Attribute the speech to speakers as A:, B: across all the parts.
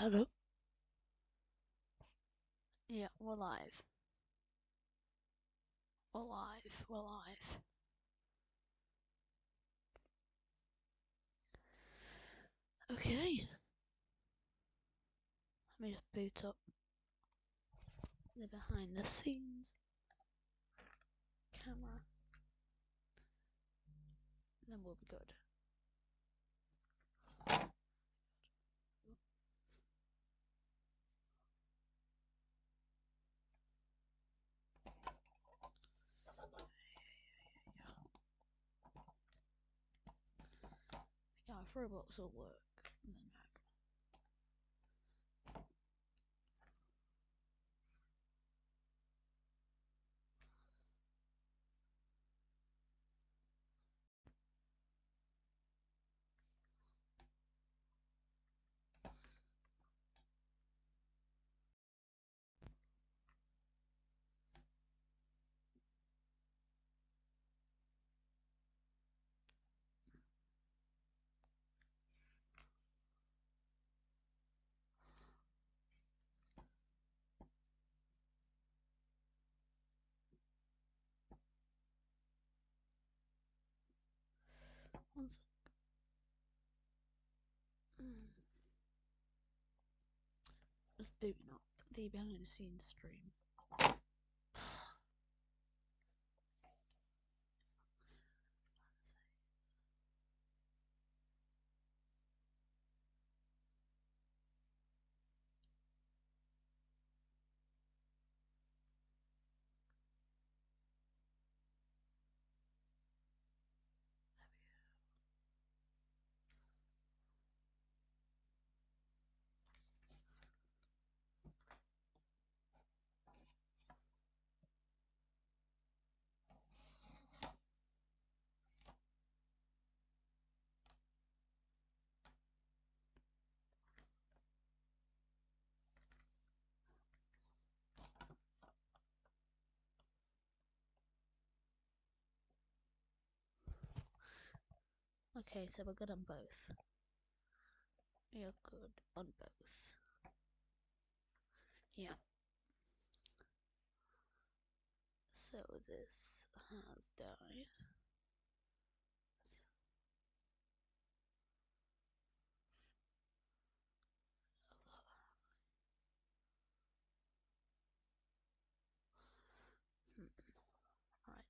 A: Hello? Yeah, we're live. We're live. We're live. Okay. Let me just boot up the behind the scenes camera. Then we'll be good. Yeah, Roblox will work. And then one sec. Just booting up the behind the scenes stream. Okay, so we're good on both. You're good on both. Yeah. So this has died. Right.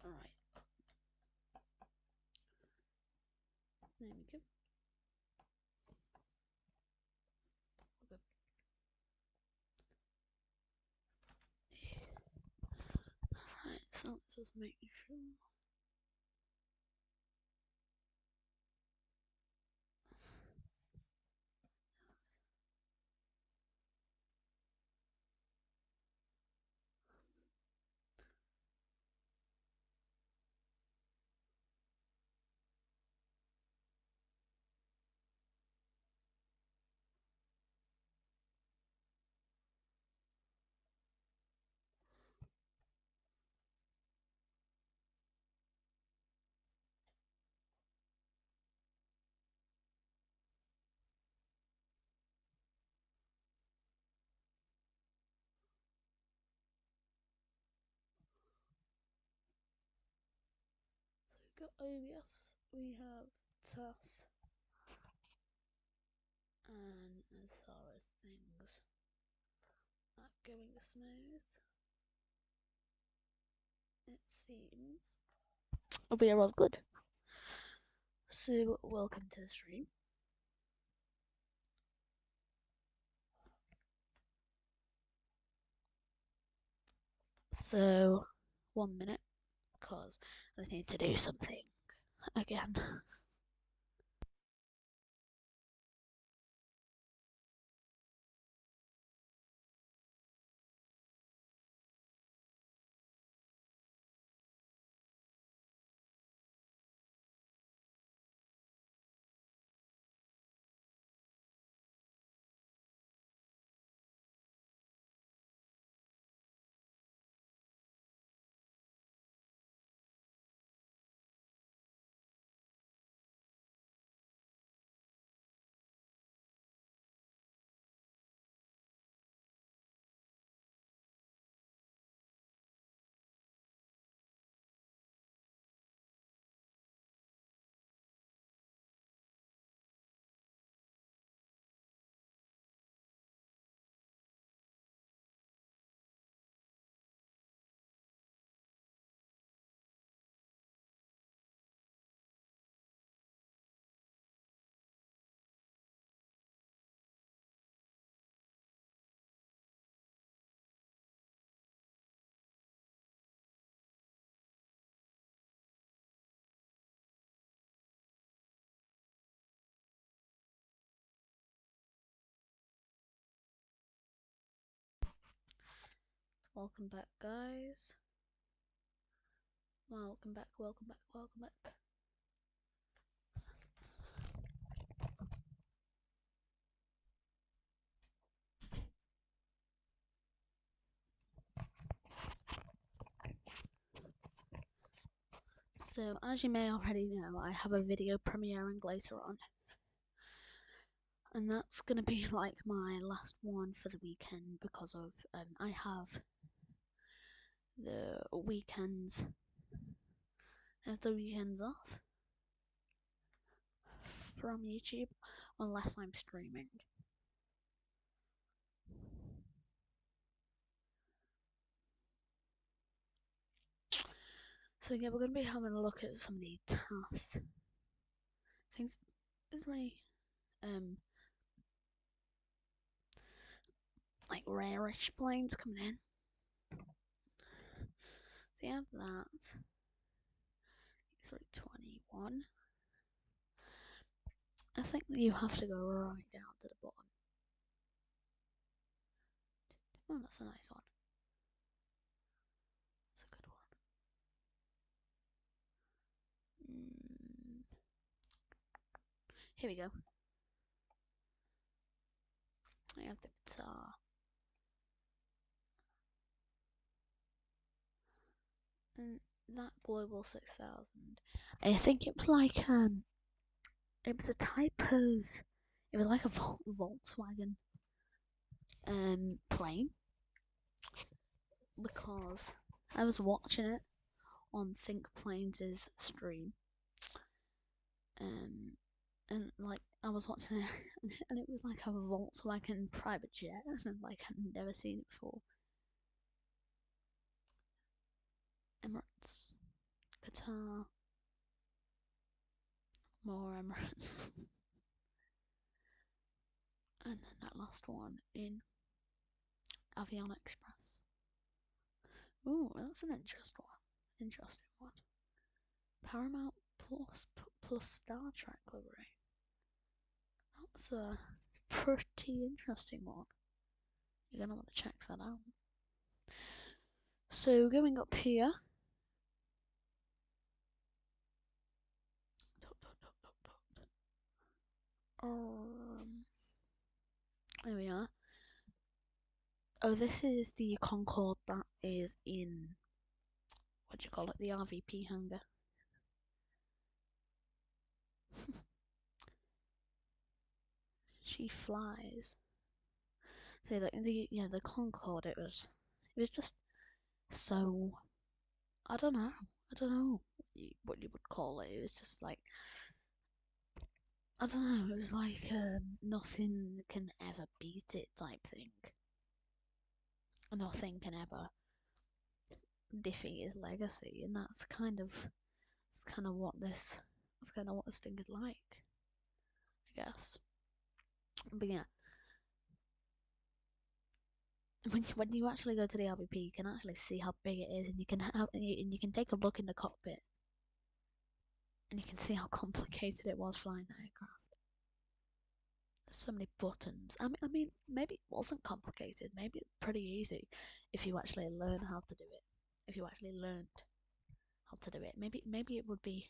A: Alright. There we go. We're good. Alright, so let's just make sure. So we've got OBS, we have TAS, and as far as things are going smooth, it seems we are all good. So welcome to the stream. So, 1 minute, because I need to do something again. Welcome back, guys. Welcome back, welcome back, welcome back. So, as you may already know, I have a video premiering later on. And that's gonna be like my last one for the weekend because of I have the weekends off from YouTube unless I'm streaming. So yeah, we're gonna be having a look at some of the tasks. Things is really like rarish planes coming in. So you have that. 321. I think you have to go right down to the bottom. Oh, that's a nice one. That's a good one. Here we go. I have the guitar. And that Global 6000. I think it was like it was a type of, it was like a Volkswagen plane, because I was watching it on Think Planes' stream, and like I was watching it, and it was like a Volkswagen private jet, and like I'd never seen it before. Emirates, Qatar, more Emirates, and then that last one in Aviation Express. Ooh, that's an interesting one. Paramount plus Star Trek livery. That's a pretty interesting one. You're gonna want to check that out. So going up here. There we are. Oh, this is the Concorde that is in, what do you call it, the RVP hangar. She flies. So the Concorde, it was just so, I don't know what you would call it. It was just like, I don't know. It was like nothing can ever beat it type thing. Nothing can ever defeat his legacy, and that's kind of what this thing is like, I guess. But yeah, when you actually go to the RBP, you can actually see how big it is, and you can take a look in the cockpit, and you can see how complicated it was flying that aircraft. There's so many buttons. I mean, maybe it wasn't complicated. Maybe it's pretty easy if you actually learn how to do it. If you actually learned how to do it, maybe it would be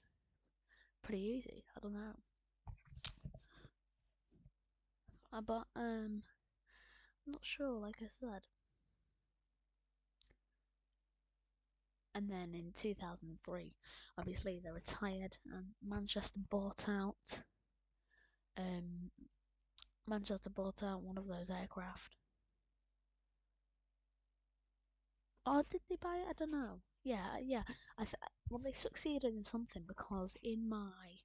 A: pretty easy. I don't know. But I'm not sure. Like I said. And then in 2003, obviously they retired, and Um, Manchester bought out one of those aircraft. Or did they buy it? I don't know. Yeah, yeah. Well, they succeeded in something because in my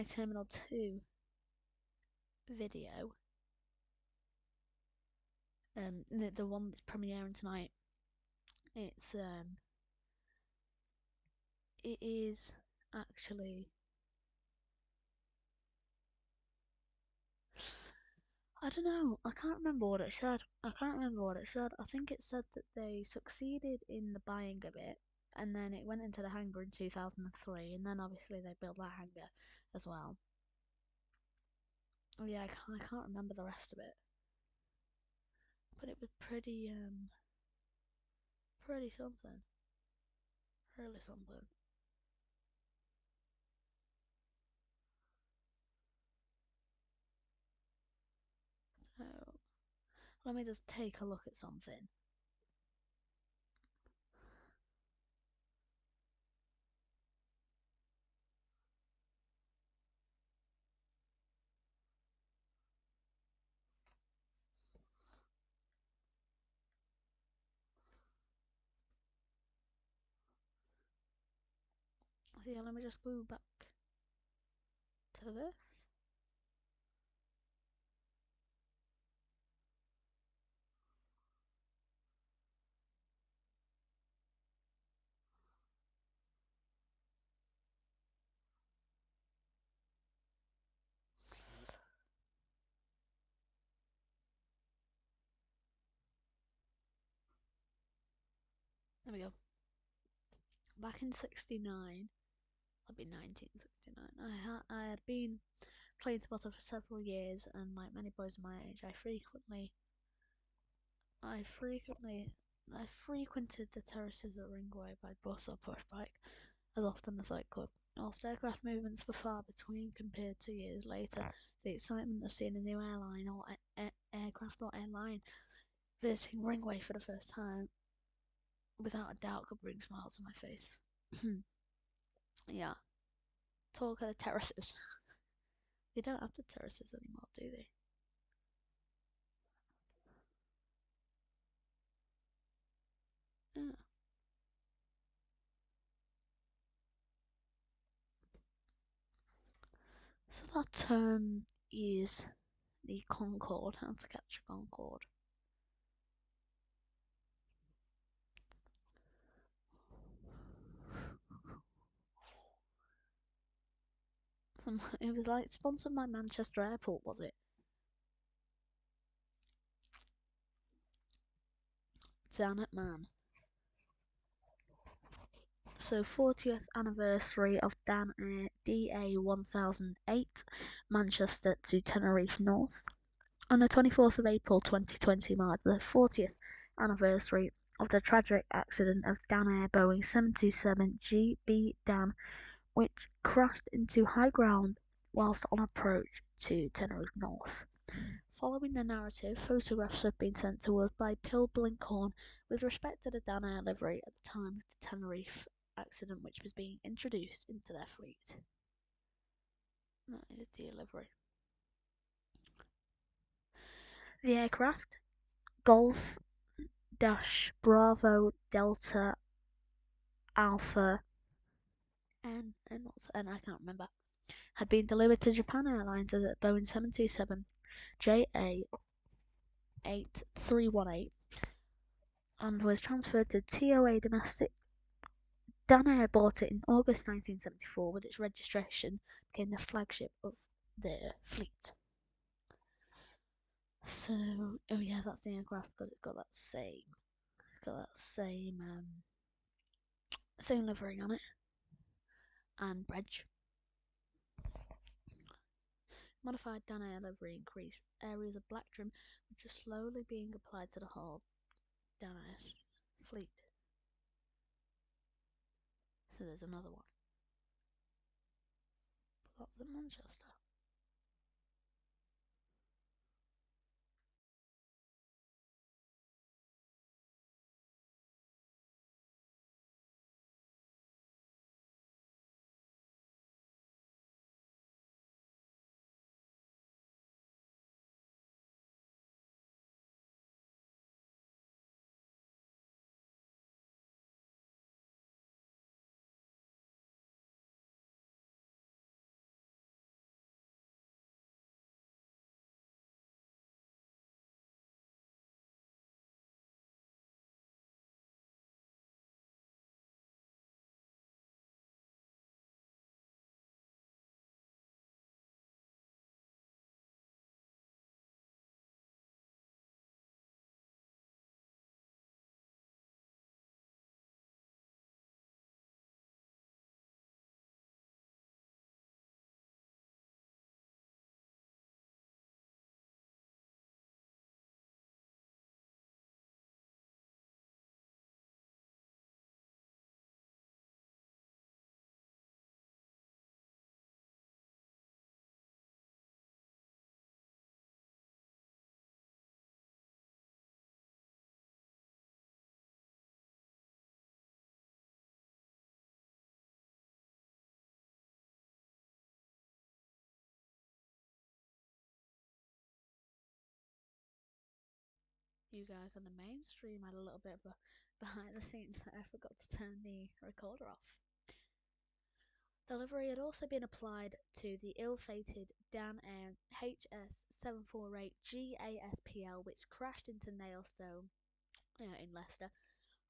A: Terminal 2 video, the one that's premiering tonight, it's it is actually, I don't know. I can't remember what it said. I think it said that they succeeded in the buying of it, and then it went into the hangar in 2003, and then obviously they built that hangar as well. Oh, yeah, I can't remember the rest of it, but it was pretty something, really something. So let me just take a look at something. So yeah, let me just go back to this. There we go. Back in '69, that'd be 1969. I had been playing spotter for several years, and like many boys my age, I frequently, I frequented the terraces at Ringway by bus or push bike as often as I could. Whilst aircraft movements were far between compared to years later, the excitement of seeing a new airline or aircraft or airline visiting Ringway for the first time, without a doubt, could bring smiles to my face. Yeah, talk of the terraces. They don't have the terraces anymore, do they? Yeah. So that is the Concorde. How to catch a Concorde. It was like sponsored by Manchester Airport, was it? Damn it, man. So 40th anniversary of Dan Air DA 1008, Manchester to Tenerife North. On the 24th of April 2020 marked the 40th anniversary of the tragic accident of Dan Air Boeing 727 GB Dan, which crashed into high ground whilst on approach to Tenerife North. Following the narrative, photographs have been sent to us by Pill Blinkhorn with respect to the Dan Air livery at the time of the Tenerife accident, which was being introduced into their fleet. That is the livery. The aircraft, Golf Dash Bravo Delta Alpha and I can't remember, had been delivered to Japan Airlines as a Boeing 727 JA 8318 and was transferred to TOA Domestic. Dan Air bought it in August 1974 with its registration became the flagship of their fleet. So, oh yeah, that's the aircraft because it's got that same livery on it and bridge. Modified Dan Air livery increased areas of black trim, which are slowly being applied to the whole Dan Air fleet. So there's another one. But that's in Manchester. You guys on the mainstream had a little bit of a behind the scenes that I forgot to turn the recorder off. The livery had also been applied to the ill-fated Dan Air HS748 GASPL, which crashed into Nailstone in Leicester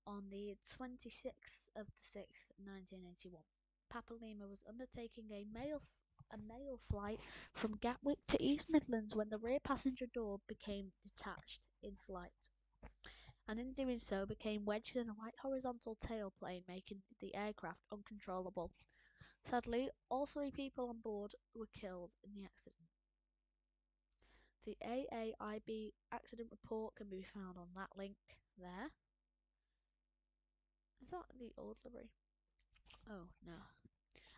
A: on the 26th of the 6th, 1981. Papa Lima was undertaking a mail flight from Gatwick to East Midlands when the rear passenger door became detached in flight, and in doing so became wedged in a right horizontal tailplane, making the aircraft uncontrollable. Sadly, all 3 people on board were killed in the accident. The AAIB accident report can be found on that link there. Is that the old livery? Oh no.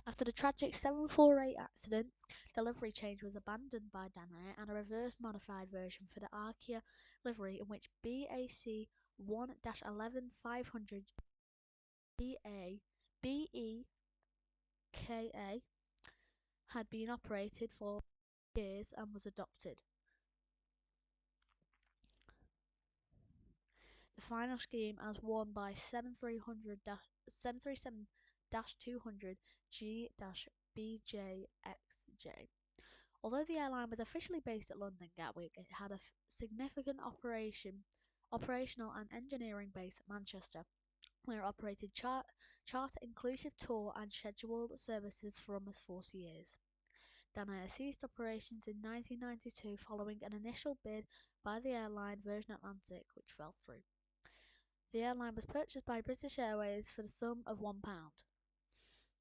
A: After the tragic 748 accident, the livery change was abandoned by Danair and a reverse modified version for the Arkia livery in which BAC 1-11500 BEKA had been operated for years and was adopted. The final scheme as worn by 737-200 G-BJXJ. Although the airline was officially based at London Gatwick, it had a significant operational and engineering base at Manchester, where it operated charter inclusive tour and scheduled services for almost 40 years. Danair ceased operations in 1992 following an initial bid by the airline Virgin Atlantic, which fell through. The airline was purchased by British Airways for the sum of £1.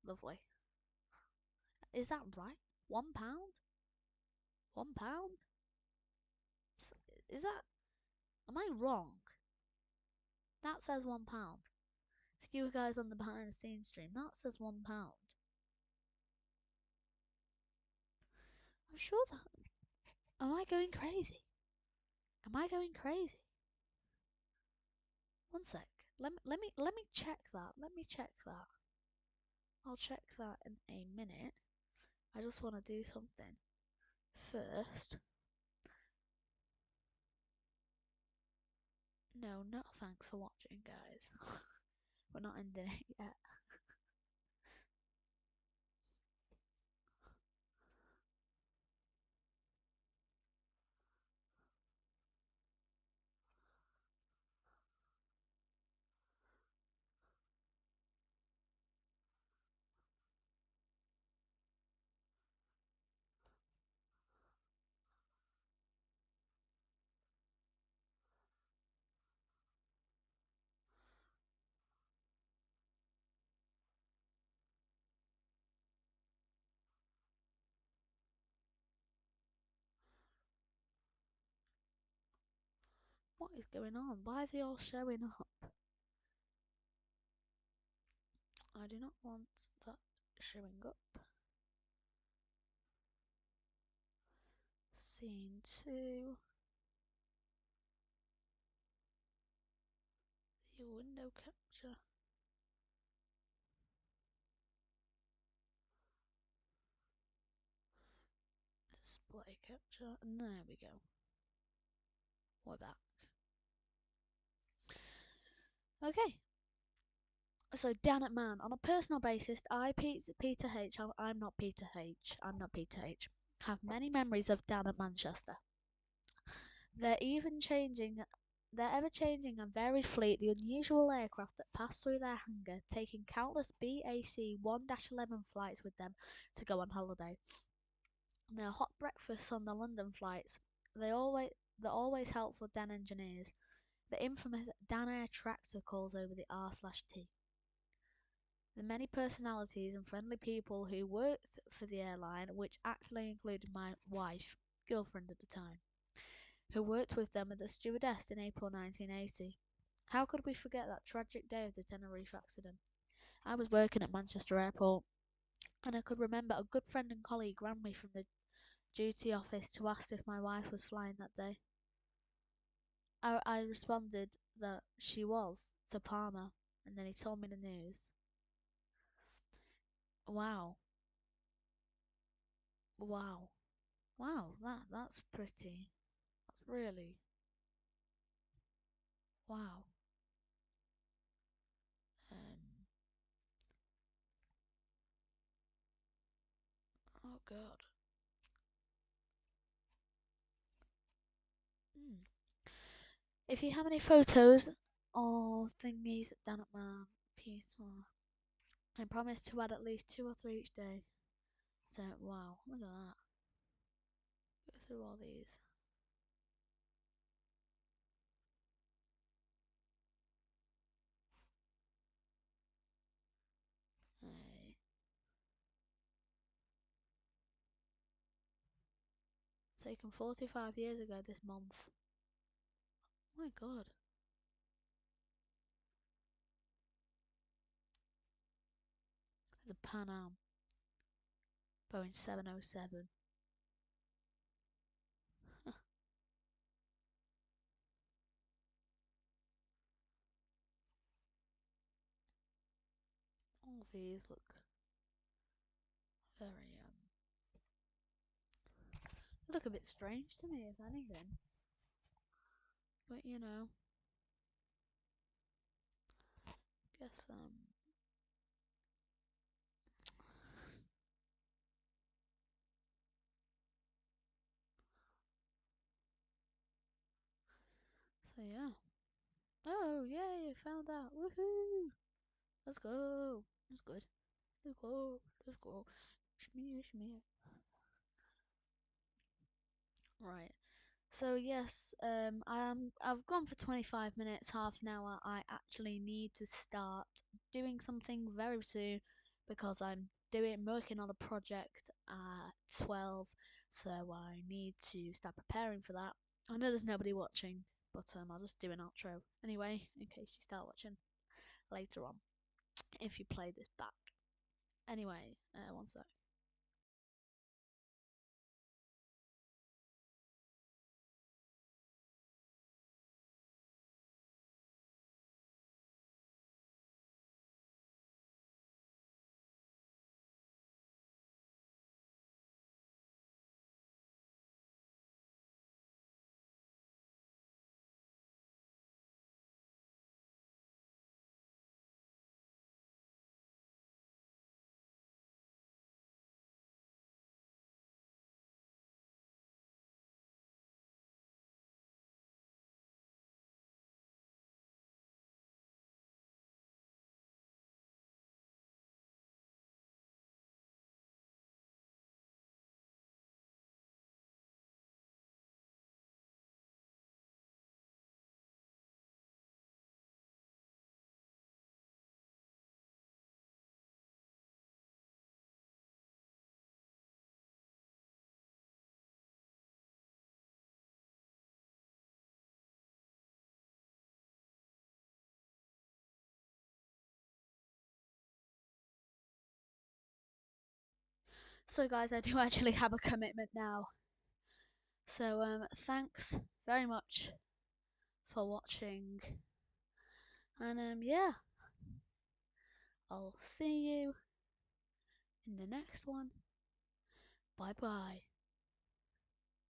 A: Lovely. Is that right? £1? £1? Is that? Am I wrong? That says £1. For you guys on the behind the scenes stream, that says £1. I'm sure that. Am I going crazy? Am I going crazy? One sec. Let me check that. Let me check that. I'll check that in a minute. I just want to do something first. No, not thanks for watching, guys. We're not ending it yet. What is going on? Why are they all showing up? I do not want that showing up. Scene 2. The window capture. Display capture. And there we go. We're back. Okay. So, Dan it man, on a personal basis, Peter H. I'm not Peter H. I'm not Peter H. Have many memories of Dan at Manchester. They're ever changing and varied fleet, the unusual aircraft that pass through their hangar, taking countless BAC 1-11 flights with them to go on holiday. Their hot breakfasts on the London flights, the always helpful Dan engineers, the infamous Dan Air tractor calls over the R/T. The many personalities and friendly people who worked for the airline, which actually included my wife's girlfriend at the time, who worked with them as a stewardess in April 1980. How could we forget that tragic day of the Tenerife accident? I was working at Manchester Airport, and I could remember a good friend and colleague rang me from the duty office to ask if my wife was flying that day. I responded that she was, to Palmer, and then he told me the news. Wow. Wow. Wow, that's pretty. That's really wow. Um oh god. Hmm. If you have any photos or thingies down at my Peter, I promise to add at least 2 or 3 each day. So wow, look at that. Go through all these. Hey. Taken 45 years ago this month. Oh my god. There's a Pan Am. Boeing 707. All of these very look a bit strange to me if anything. But you know, guess so yeah. Oh yay, I found that. Woohoo! Let's go. That's good. Let's go. Let's go. Shmee shmee. Right. So yes, I've gone for 25 minutes, half an hour. I actually need to start doing something very soon because I'm working on a project at 12, so I need to start preparing for that. I know there's nobody watching, but I'll just do an outro anyway in case you start watching later on if you play this back. Anyway, one sec. So guys, I do actually have a commitment now. So thanks very much for watching. And yeah, I'll see you in the next one. Bye bye.